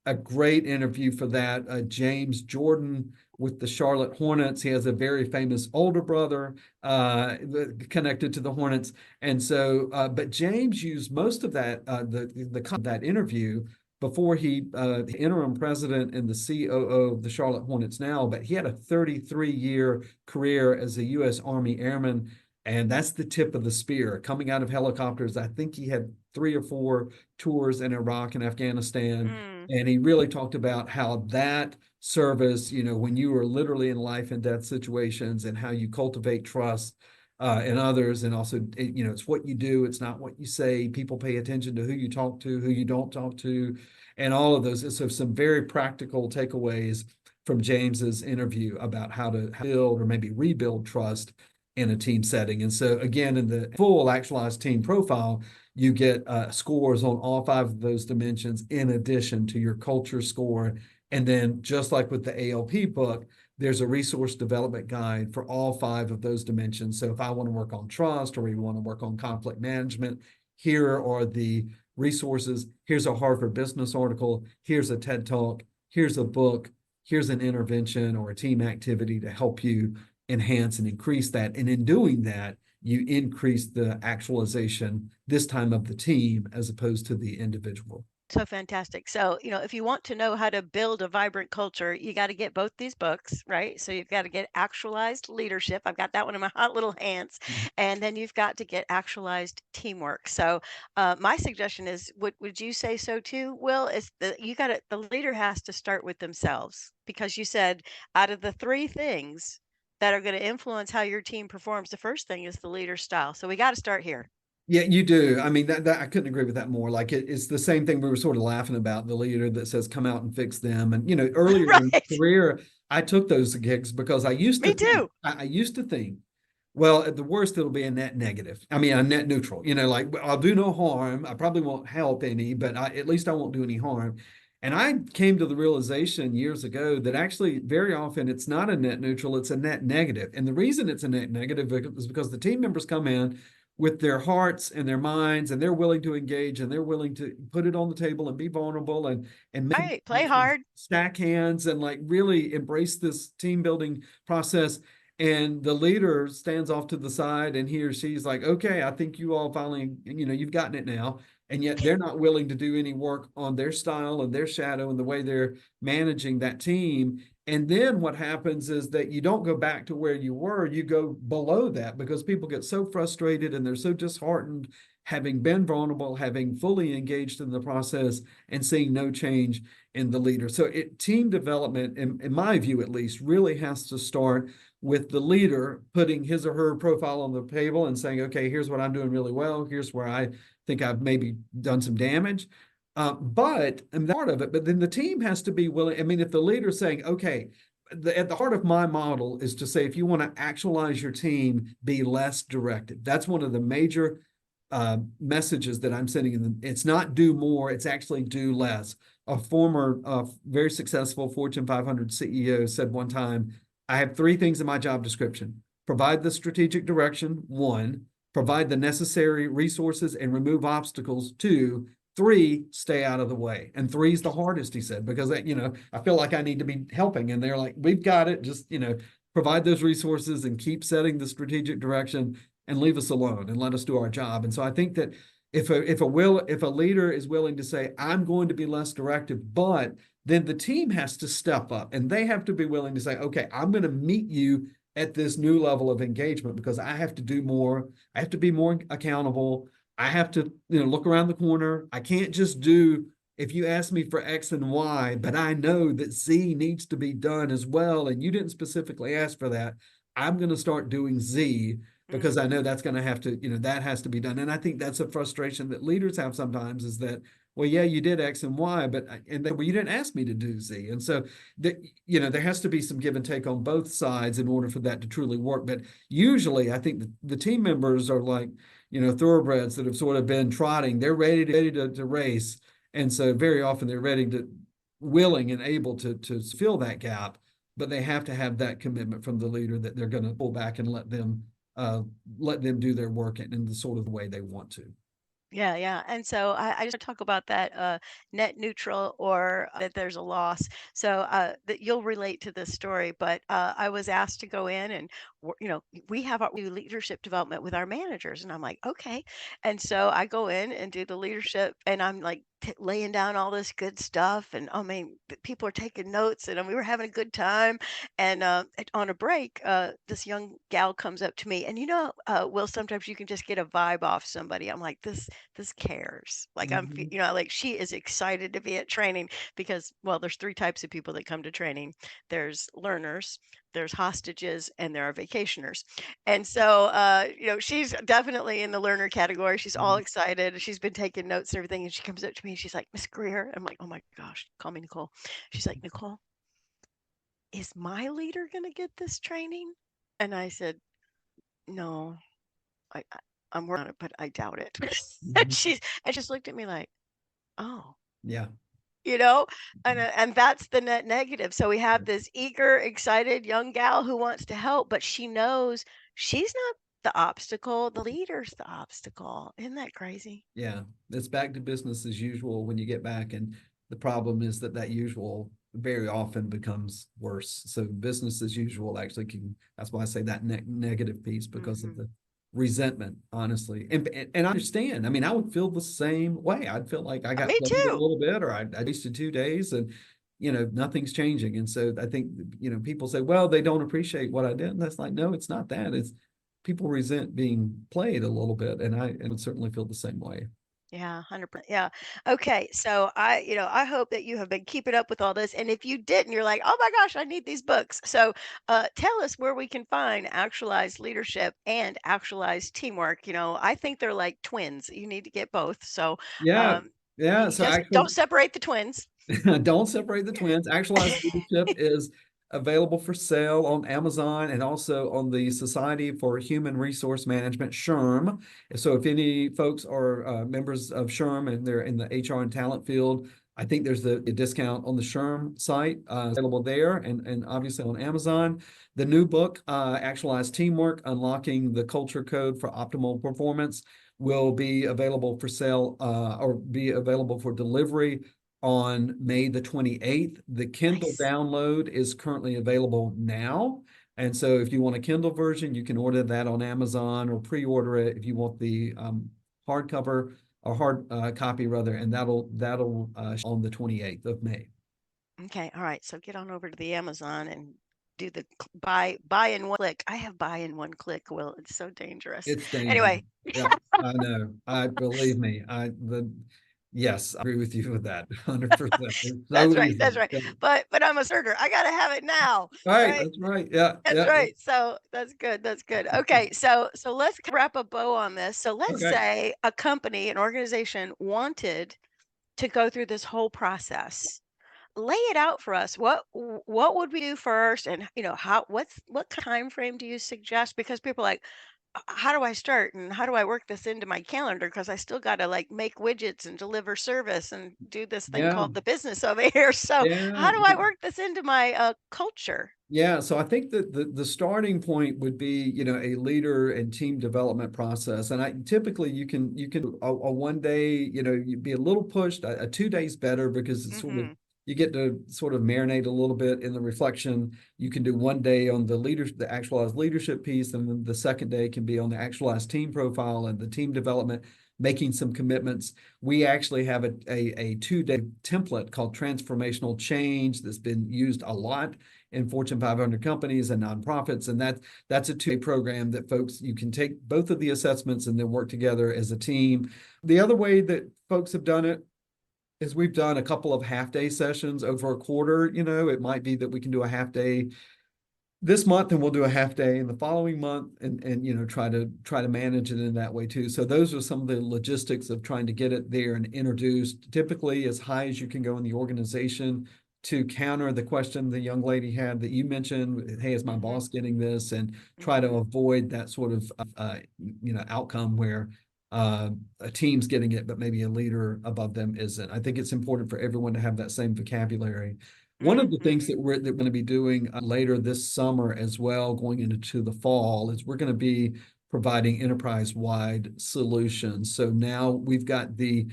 A great interview for that. James Jordan with the Charlotte Hornets. He has a very famous older brother connected to the Hornets. And so, but James used most of that, that interview before he, the interim president and the COO of the Charlotte Hornets now, but he had a 33-year career as a U.S. Army airman. And that's the tip of the spear. Coming out of helicopters, I think he had 3 or 4 tours in Iraq and Afghanistan. Mm. And he really talked about how that service, when you are literally in life and death situations, and how you cultivate trust in others. And also, it's what you do, it's not what you say. People pay attention to who you talk to, who you don't talk to, and all of those. So some very practical takeaways from James's interview about how to build or maybe rebuild trust in a team setting. And so again, in the full actualized team profile, you get scores on all 5 of those dimensions in addition to your culture score. And then just like with the ALP book, there's a resource development guide for all 5 of those dimensions. So if I want to work on trust, or we want to work on conflict management, here are the resources. Here's a Harvard Business article. Here's a TED Talk. Here's a book. Here's an intervention or a team activity to help you enhance and increase that. And in doing that, you increase the actualization, this time of the team as opposed to the individual. So fantastic. So, if you want to know how to build a vibrant culture, you got to get both these books, right? So you've got to get actualized leadership. I've got that one in my hot little hands. Mhm. And then you've got to get actualized teamwork. So my suggestion is, would you say so too, Will? Is that the leader has to start with themselves, because you said out of the three things that are going to influence how your team performs, the first thing is the leader style. So we got to start here. Yeah, you do. I mean, that I couldn't agree with that more. Like it's the same thing we were sort of laughing about, the leader that says, come out and fix them. And earlier in Right. my career, I took those gigs because I used to Me think, too. I used to think, well, at the worst, it'll be a net negative. I mean, a net neutral. Like I'll do no harm. I probably won't help any, but at least I won't do any harm. And I came to the realization years ago that actually very often it's not a net neutral, it's a net negative. And the reason it's a net negative is because the team members come in with their hearts and their minds, and they're willing to engage, and they're willing to put it on the table and be vulnerable and make Right. Play hard. stack hands and like really embrace this team building process. And the leader stands off to the side, and he or she's like, okay, I think you all finally, you've gotten it now. And yet they're not willing to do any work on their style and their shadow and the way they're managing that team. And then what happens is that you don't go back to where you were, you go below that, because people get so frustrated and they're so disheartened, having been vulnerable, having fully engaged in the process, and seeing no change in the leader. So team development, in my view at least, really has to start with the leader putting his or her profile on the table and saying, okay, here's what I'm doing really well. Here's where I think I've maybe done some damage. But and part of it, but then the team has to be willing. I mean, if the leader's saying, okay, at the heart of my model is to say, if you want to actualize your team, be less directed. That's one of the major messages that I'm sending in them. It's not do more, it's actually do less. A former, very successful Fortune 500 CEO said one time, I have three things in my job description: provide the strategic direction, one; provide the necessary resources and remove obstacles, two; three, stay out of the way. And three is the hardest, he said, because I feel like I need to be helping. And they're like, we've got it. Just, provide those resources and keep setting the strategic direction and leave us alone and let us do our job. And so I think that if a leader is willing to say, I'm going to be less directive, but then the team has to step up and they have to be willing to say, okay, I'm going to meet you at this new level of engagement because I have to do more. I have to be more accountable. I have to, look around the corner. I can't just do, if you ask me for X and Y, but I know that Z needs to be done as well, and you didn't specifically ask for that, I'm going to start doing Z because I know Mhm. that's going to have to, that has to be done. And I think that's a frustration that leaders have sometimes, is that, well, yeah, you did X and Y, but well, you didn't ask me to do Z. And so that, there has to be some give and take on both sides in order for that to truly work. But usually I think the team members are like, thoroughbreds that have sort of been trotting. They're ready to race. And so very often they're willing and able to fill that gap, but they have to have that commitment from the leader that they're going to pull back and let them do their work in the sort of way they want to. Yeah, yeah. And so I just talk about that net neutral, or that there's a loss. So that you'll relate to this story, but I was asked to go in and, we have our do leadership development with our managers. And I'm like, okay. And so I go in and do the leadership, and I'm like laying down all this good stuff. And I mean, people are taking notes, and we were having a good time. And on a break, this young gal comes up to me, and Will, sometimes you can just get a vibe off somebody. I'm like, this cares. Like Mhm. like she is excited to be at training, because, well, there's three types of people that come to training. There's learners, there's hostages, and there are vacationers. And so, she's definitely in the learner category. She's all Mhm. excited. She's been taking notes and everything. And she comes up to me and she's like, Miss Greer. I'm like, oh my gosh, call me Nicole. She's like, Nicole, is my leader going to get this training? And I said, no, I I'm working on it, but I doubt it. and Mhm. she's and she just looked at me like, oh, Yeah. you know, and that's the net negative. So we have this eager, excited young gal who wants to help, but she knows she's not the obstacle. The leader's the obstacle. Isn't that crazy? Yeah. It's back to business as usual when you get back. And the problem is that usual very often becomes worse. So business as usual actually that's why I say that negative piece because of Hmm. the resentment, honestly. And I understand. I mean, I would feel the same way. I'd feel like I got Me played a too. little bit, or I wasted 2 days, and nothing's changing. And so I think people say, well, they don't appreciate what I did. And that's like, no, it's not that. It's people resent being played a little bit, and I would certainly feel the same way. Yeah, 100%. Yeah. Okay. So I hope that you have been keeping up with all this. And if you didn't, you're like, oh my gosh, I need these books. So tell us where we can find actualized leadership and actualized teamwork. I think they're like twins. You need to get both. So Yeah, um, yeah. you So just actually, don't separate the twins. don't separate the twins. Actualized Leadership is available for sale on Amazon and also on the Society for Human Resource Management, SHRM. So if any folks are members of SHRM and they're in the HR and talent field, I think there's a discount on the SHRM site available there and obviously on Amazon. The new book, Actualized Teamwork, Unlocking the Culture Code for Optimal Performance, will be available for sale or be available for delivery on May the 28th. The Kindle Nice. download is currently available now. And so if you want a Kindle version, you can order that on Amazon or pre-order it if you want the hardcover or hard copy rather, and that'll on the 28th of May. Okay. All right. So get on over to the Amazon and do the buy in one click. I have buy in one click. Will it's so dangerous. It's dangerous. Anyway, Yeah, I know. I believe me. Yes, I agree with you with that. 100%. It's so that's right. easy. That's right. Yeah. But I'm a starter. I gotta have it now, Right, right? that's right. Yeah, That's yeah. right. So that's good. That's good. Okay. So let's wrap a bow on this. So let's Okay. say a company, an organization wanted to go through this whole process. Lay it out for us. What would we do first, and what time frame do you suggest? Because people are like, how do I start and how do I work this into my calendar? Because I still got to like make widgets and deliver service and do this thing Yeah, called the business over here. So yeah, how do I work this into my culture? yeah. So I think that the starting point would be, a leader and team development process. And I typically you can a 1 day, you'd be a little pushed. A 2 days better because it's sort of Hmm. you get to sort of marinate a little bit in the reflection. You can do 1 day on the actualized leadership piece, and then the second day can be on the actualized team profile and the team development, making some commitments. We actually have a 2 day template called transformational change that's been used a lot in Fortune 500 companies and nonprofits. And that's a 2 day program that folks, you can take both of the assessments and then work together as a team. The other way that folks have done it is we've done a couple of half-day sessions over a quarter. It might be that we can do a half day this month and we'll do a half day in the following month and try to manage it in that way too. So those are some of the logistics of trying to get it there and introduced typically as high as you can go in the organization to counter the question the young lady had that you mentioned, hey, is my Hmm. boss getting this, and try to Hmm. avoid that sort of outcome where a team's getting it but maybe a leader above them isn't. I think it's important for everyone to have that same vocabulary. One of the things Hmm. that we're going to be doing later this summer as well, going into the fall, is we're going to be providing enterprise-wide solutions. So now we've got the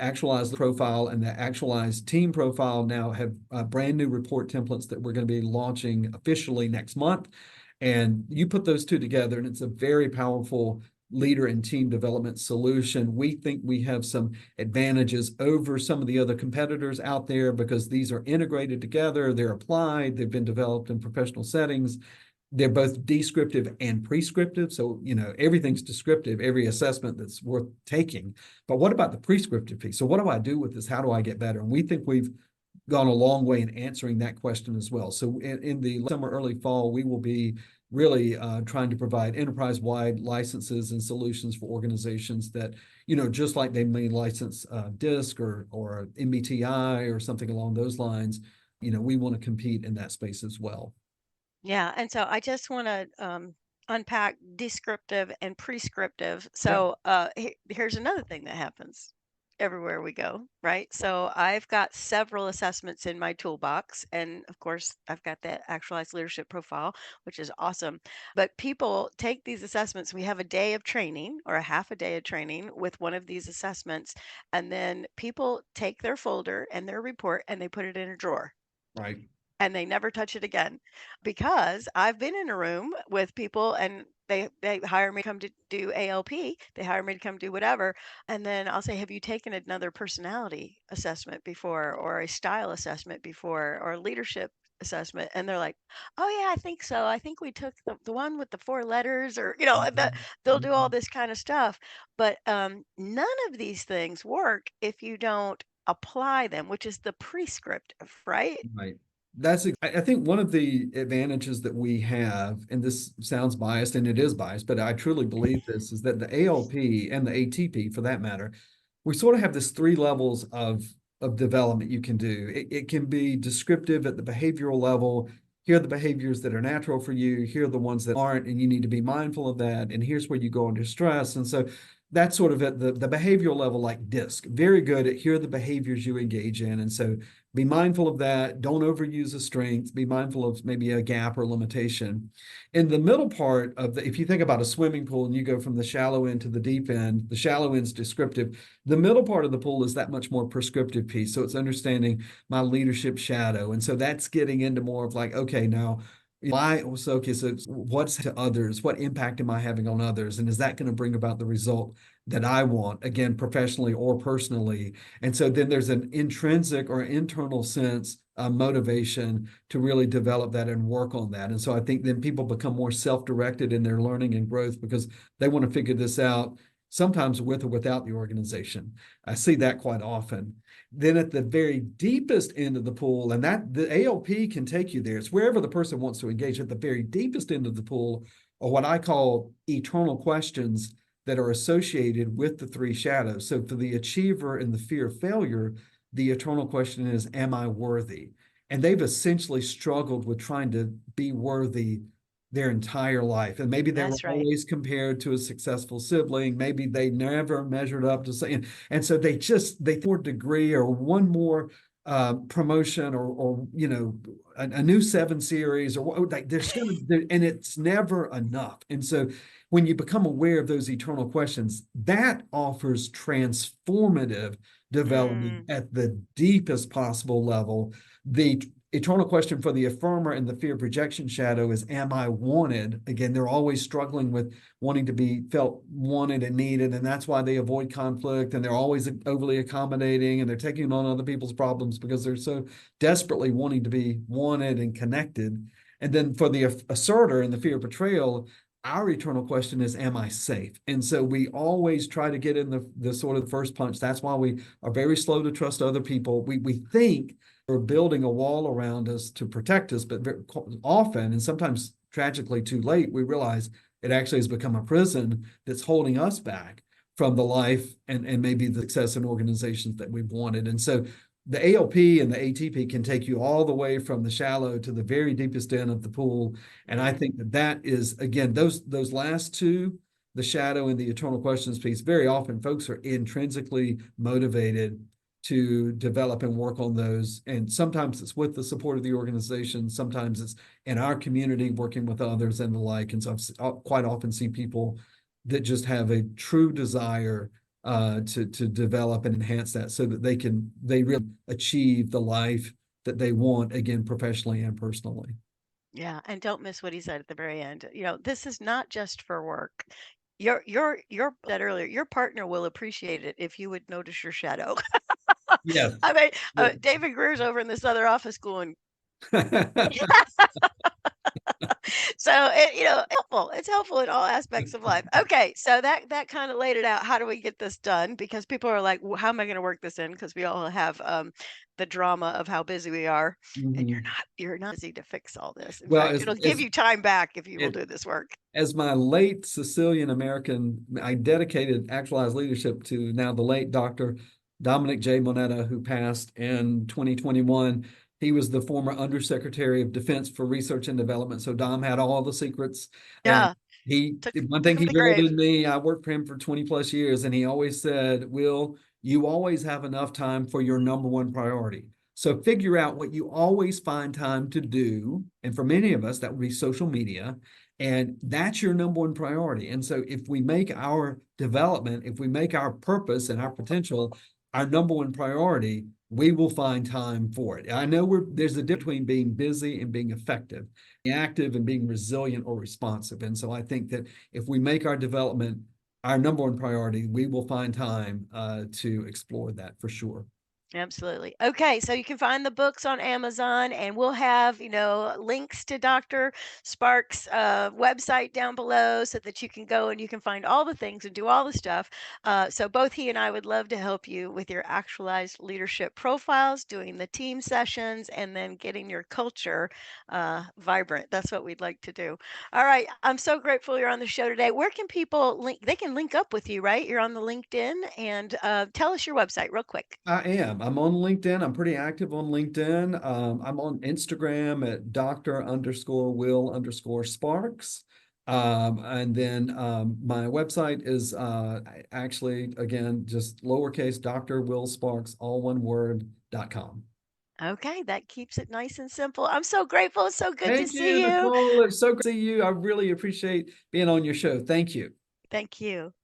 actualized profile and the actualized team profile now have brand new report templates that we're going to be launching officially next month. And you put those two together, and it's a very powerful leader and team development solution. We think we have some advantages over some of the other competitors out there because these are integrated together, they're applied, they've been developed in professional settings. They're both descriptive and prescriptive. So, everything's descriptive, every assessment that's worth taking. But what about the prescriptive piece? So, what do I do with this? How do I get better? And we think we've gone a long way in answering that question as well. So, in the summer, early fall, we will be really trying to provide enterprise-wide licenses and solutions for organizations that, just like they may license DISC or MBTI or something along those lines, we want to compete in that space as well. Yeah, and so I just want to unpack descriptive and prescriptive. Yeah, So here's another thing that happens everywhere we go, right? So I've got several assessments in my toolbox, and of course, I've got that actualized leadership profile, which is awesome. But people take these assessments. We have a day of training or a half a day of training with one of these assessments, and then people take their folder and their report and they put it in a drawer right. and they never touch it again because I've been in a room with people and they hire me to come to do ALP. They hire me to come do whatever, and then I'll say, "Have you taken another personality assessment before, or a style assessment before, or a leadership assessment?" And they're like, "Oh yeah, I think so. I think we took the one with the four letters, or they'll do all Mhm. this kind of stuff." But none of these things work if you don't apply them, which is the prescriptive, right? Right. I think one of the advantages that we have, and this sounds biased and it is biased, but I truly believe this, is that the ALP and the ATP for that matter, we sort of have this three levels of development you can do. It can be descriptive at the behavioral level. Here are the behaviors that are natural for you. Here are the ones that aren't, and you need to be mindful of that. And here's where you go under stress. And so that's sort of at the behavioral level, like DISC. Very good at here are the behaviors you engage in. And so be mindful of that. Don't overuse a strength. Be mindful of maybe a gap or limitation. In the middle part of if you think about a swimming pool and you go from the shallow end to the deep end, the shallow end's descriptive. The middle part of the pool is that much more prescriptive piece. So it's understanding my leadership shadow. And so that's getting into more of like, okay, now why so okay, so what's to others? What impact am I having on others? And is that going to bring about the result that I want, again, professionally or personally? And so then there's an intrinsic or internal sense motivation to really develop that and work on that. And so I think then people become more self-directed in their learning and growth because they want to figure this out, sometimes with or without the organization. I see that quite often. Then at the very deepest end of the pool, and that the ALP can take you there, it's wherever the person wants to engage. At the very deepest end of the pool are what I call eternal questions that are associated with the three shadows. So for the achiever and the fear of failure, the eternal question is, am I worthy? And they've essentially struggled with trying to be worthy their entire life. And maybe they were That's right. always compared to a successful sibling. Maybe they never measured up to say, and so they more degree or one more promotion or a new 7 series or like there's gonna and it's never enough. And so when you become aware of those eternal questions, that offers transformative development Mm, at the deepest possible level. The eternal question for the affirmer and the fear of rejection shadow is, am I wanted? Again, they're always struggling with wanting to be felt wanted and needed. And that's why they avoid conflict and they're always overly accommodating and they're taking on other people's problems because they're so desperately wanting to be wanted and connected. And then for the asserter and the fear of betrayal, our eternal question is, am I safe? And so we always try to get in the sort of first punch. That's why we are very slow to trust other people. We think we're building a wall around us to protect us, but very often, and sometimes tragically too late, we realize it actually has become a prison that's holding us back from the life and maybe the success in organizations that we've wanted. And so the ALP and the ATP can take you all the way from the shallow to the very deepest end of the pool. And I mm, think that is, again, those last two, the shadow and the eternal questions piece, very often folks are intrinsically motivated to develop and work on those. And sometimes it's with the support of the organization. Sometimes it's in our community working with others and the like. And so I've quite often see people that just have a true desire to develop and enhance that so that they really achieve the life that they want, again, professionally and personally. yeah, and don't miss what he said at the very end. This is not just for work. Your said earlier, your partner will appreciate it if you would notice your shadow. Yes. I mean, Yeah. David Greer's over in this other office going, so helpful. It's helpful in all aspects of life. Okay, so that kind of laid it out. How do we get this done? Because people are like, how am I going to work this in? Because we all have the drama of how busy we are, and Mhm. you're not busy to fix all this. In Well, fact, it'll give you time back if you will it, do this work. as my late Sicilian American, I dedicated actualized leadership to now the late Dr. Dominic J. Moneta, who passed in 2021. He was the former Undersecretary of Defense for Research and Development. So Dom had all the secrets. And Yeah, he, took one thing took him he to the drilled grave. in me, I worked for him for 20 plus years, and he always said, Will, you always have enough time for your number one priority. So figure out what you always find time to do. And for many of us, that would be social media. And that's your number one priority. And so if we make our development, if we make our purpose and our potential our number one priority, we will find time for it. I know there's a difference between being busy and being effective, being active and being resilient or responsive. And so I think that if we make our development our number one priority, we will find time to explore that for sure. Absolutely. Okay, so you can find the books on Amazon, and we'll have, links to Dr. Sparks' website down below so that you can go and you can find all the things and do all the stuff. So both he and I would love to help you with your actualized leadership profiles, doing the team sessions, and then getting your culture vibrant. That's what we'd like to do. All right, I'm so grateful you're on the show today. Where can people link? They can link up with you, right? You're on the LinkedIn, and tell us your website real quick. I am. I'm on LinkedIn. I'm pretty active on LinkedIn. I'm on Instagram at Dr. _Will_Sparks. And then my website is actually, again, just lowercase Dr. Will Sparks, all one word.com. Okay, that keeps it nice and simple. I'm so grateful. It's so good to Thank you, see you. Nicole. It's so great to see you. I really appreciate being on your show. Thank you. Thank you.